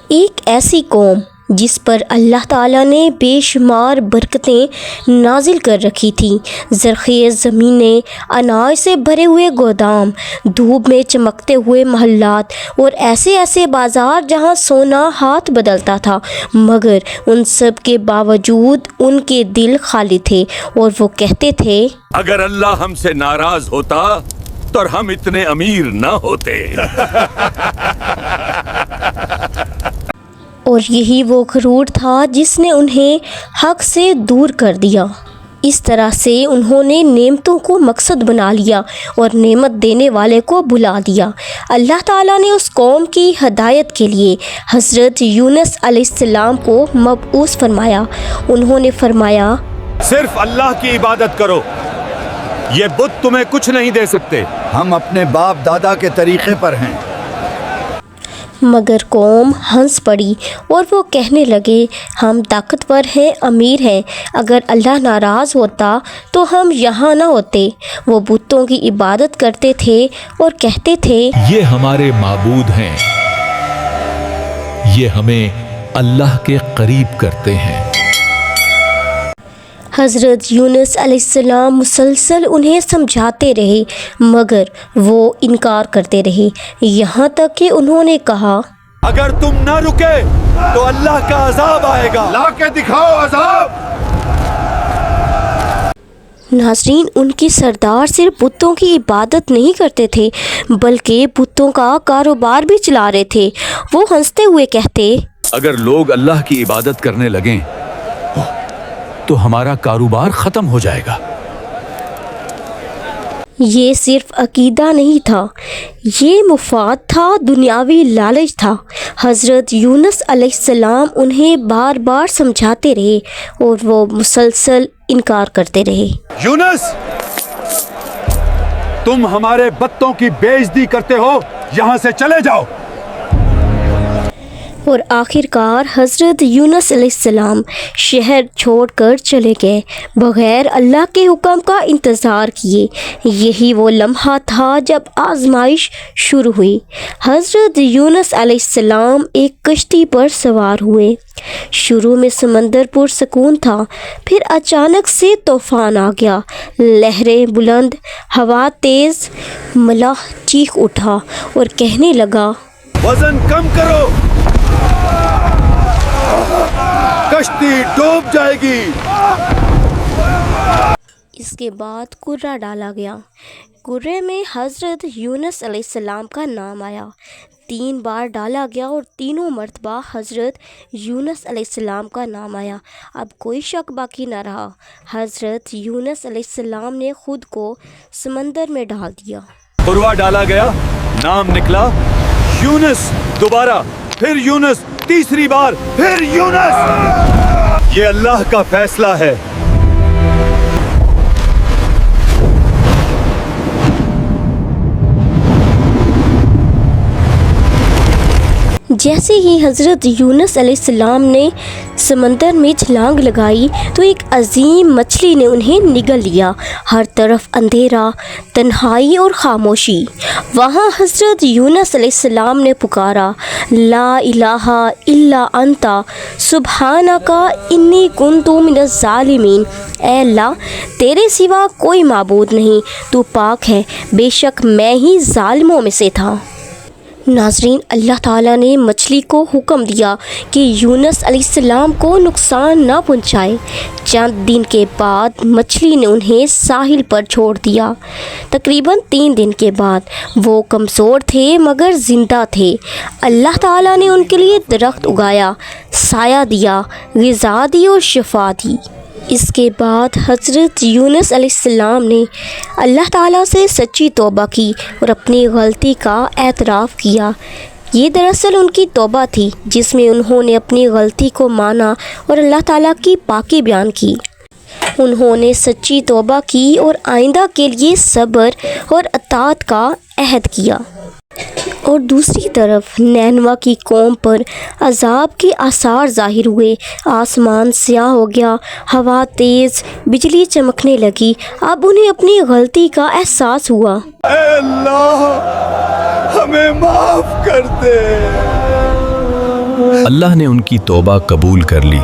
ایک ایسی قوم جس پر اللہ تعالیٰ نے بے شمار برکتیں نازل کر رکھی تھیں، زرخیز زمینیں، اناج سے بھرے ہوئے گودام، دھوپ میں چمکتے ہوئے محلات اور ایسے ایسے بازار جہاں سونا ہاتھ بدلتا تھا، مگر ان سب کے باوجود ان کے دل خالی تھے اور وہ کہتے تھے اگر اللہ ہم سے ناراض ہوتا تو ہم اتنے امیر نہ ہوتے۔ اور یہی وہ غرور تھا جس نے انہیں حق سے دور کر دیا۔ اس طرح سے انہوں نے نعمتوں کو مقصد بنا لیا اور نعمت دینے والے کو بھلا دیا۔ اللہ تعالیٰ نے اس قوم کی ہدایت کے لیے حضرت یونس علیہ السلام کو مبعوث فرمایا۔ انہوں نے فرمایا، صرف اللہ کی عبادت کرو، یہ بت تمہیں کچھ نہیں دے سکتے، ہم اپنے باپ دادا کے طریقے پر ہیں۔ مگر قوم ہنس پڑی اور وہ کہنے لگے، ہم طاقتور ہیں، امیر ہیں، اگر اللہ ناراض ہوتا تو ہم یہاں نہ ہوتے۔ وہ بتوں کی عبادت کرتے تھے اور کہتے تھے، یہ ہمارے معبود ہیں، یہ ہمیں اللہ کے قریب کرتے ہیں۔ حضرت یونس علیہ السلام مسلسل انہیں سمجھاتے رہے مگر وہ انکار کرتے رہے، یہاں تک کہ انہوں نے کہا، اگر تم نہ رکے تو اللہ کا عذاب آئے گا، لا کے دکھاؤ عذاب۔ ناظرین، ان کی سردار صرف بتوں کی عبادت نہیں کرتے تھے بلکہ بتوں کا کاروبار بھی چلا رہے تھے۔ وہ ہنستے ہوئے کہتے، اگر لوگ اللہ کی عبادت کرنے لگیں تو ہمارا کاروبار ختم ہو جائے گا۔ یہ صرف عقیدہ نہیں تھا، یہ مفاد تھا، دنیاوی لالچ تھا۔ حضرت یونس علیہ السلام انہیں بار بار سمجھاتے رہے اور وہ مسلسل انکار کرتے رہے۔ یونس، تم ہمارے بتوں کی بے عزتی کرتے ہو، یہاں سے چلے جاؤ۔ اور آخر کار حضرت یونس علیہ السلام شہر چھوڑ کر چلے گئے بغیر اللہ کے حکم کا انتظار کیے۔ یہی وہ لمحہ تھا جب آزمائش شروع ہوئی۔ حضرت یونس علیہ السلام ایک کشتی پر سوار ہوئے۔ شروع میں سمندر پرسکون تھا، پھر اچانک سے طوفان آ گیا، لہریں بلند، ہوا تیز۔ ملاح چیخ اٹھا اور کہنے لگا، وزن کم کرو، کشتی ڈوب جائے گی۔ اس کے بعد کرہ ڈالا گیا۔ کرے میں حضرت یونس علیہ السلام کا نام آیا۔ 3 بار ڈالا گیا اور تینوں مرتبہ حضرت یونس علیہ السلام کا نام آیا۔ اب کوئی شک باقی نہ رہا، حضرت یونس علیہ السلام نے خود کو سمندر میں ڈال دیا۔ کروا ڈالا گیا، نام نکلا یونس، دوبارہ پھر یونس، تیسری بار پھر یونس۔ یہ اللہ کا فیصلہ ہے۔ جیسے ہی حضرت یونس علیہ السلام نے سمندر میں چھلانگ لگائی تو ایک عظیم مچھلی نے انہیں نگل لیا۔ ہر طرف اندھیرا، تنہائی اور خاموشی۔ وہاں حضرت یونس علیہ السلام نے پکارا، لا الہ الا انت سبحانک انی کنت من الظالمین۔ اے اللہ، تیرے سوا کوئی معبود نہیں، تو پاک ہے، بے شک میں ہی ظالموں میں سے تھا۔ ناظرین، اللہ تعالیٰ نے مچھلی کو حکم دیا کہ یونس علیہ السلام کو نقصان نہ پہنچائے۔ چند دن کے بعد مچھلی نے انہیں ساحل پر چھوڑ دیا۔ تقریباً 3 دن کے بعد وہ کمزور تھے مگر زندہ تھے۔ اللہ تعالیٰ نے ان کے لیے درخت اگایا، سایہ دیا، غذا دی اور شفا دی۔ اس کے بعد حضرت یونس علیہ السلام نے اللہ تعالیٰ سے سچی توبہ کی اور اپنی غلطی کا اعتراف کیا۔ یہ دراصل ان کی توبہ تھی جس میں انہوں نے اپنی غلطی کو مانا اور اللہ تعالیٰ کی پاکی بیان کی۔ انہوں نے سچی توبہ کی اور آئندہ کے لیے صبر اور اطاعت کا عہد کیا۔ اور دوسری طرف نینوا کی قوم پر عذاب کے آثار ظاہر ہوئے۔ آسمان سیاہ ہو گیا، ہوا تیز، بجلی چمکنے لگی۔ اب انہیں اپنی غلطی کا احساس ہوا۔ اے اللہ، ہمیں معاف کر دے، اللہ نے ان کی توبہ قبول کر لی۔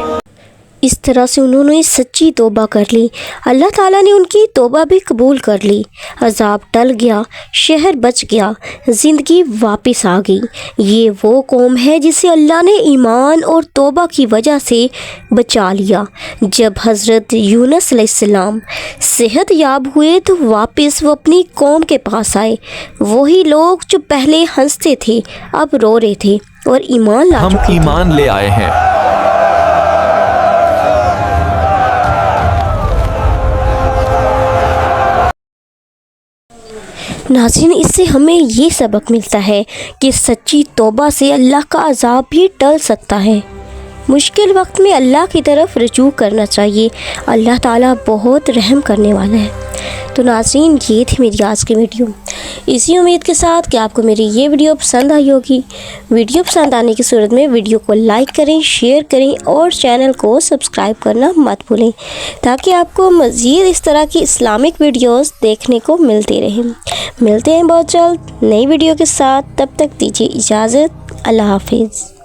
اس طرح سے انہوں نے سچی توبہ کر لی، اللہ تعالیٰ نے ان کی توبہ بھی قبول کر لی، عذاب ٹل گیا، شہر بچ گیا، زندگی واپس آ گئی۔ یہ وہ قوم ہے جسے اللہ نے ایمان اور توبہ کی وجہ سے بچا لیا۔ جب حضرت یونس علیہ السلام صحت یاب ہوئے تو واپس وہ اپنی قوم کے پاس آئے۔ وہی لوگ جو پہلے ہنستے تھے اب رو رہے تھے اور ایمان لا ہم چکے تھے۔ ایمان لے آئے ہیں۔ ناظرین، اس سے ہمیں یہ سبق ملتا ہے کہ سچی توبہ سے اللہ کا عذاب بھی ٹل سکتا ہے۔ مشکل وقت میں اللہ کی طرف رجوع کرنا چاہیے، اللہ تعالیٰ بہت رحم کرنے والا ہے۔ تو ناظرین، یہ تھی میری آج کی ویڈیو، اسی امید کے ساتھ کہ آپ کو میری یہ ویڈیو پسند آئی ہوگی۔ ویڈیو پسند آنے کی صورت میں ویڈیو کو لائک کریں، شیئر کریں اور چینل کو سبسکرائب کرنا مت بھولیں تاکہ آپ کو مزید اس طرح کی اسلامک ویڈیوز دیکھنے کو ملتے رہیں۔ ملتے ہیں بہت جلد نئی ویڈیو کے ساتھ، تب تک دیجیے اجازت، اللہ حافظ۔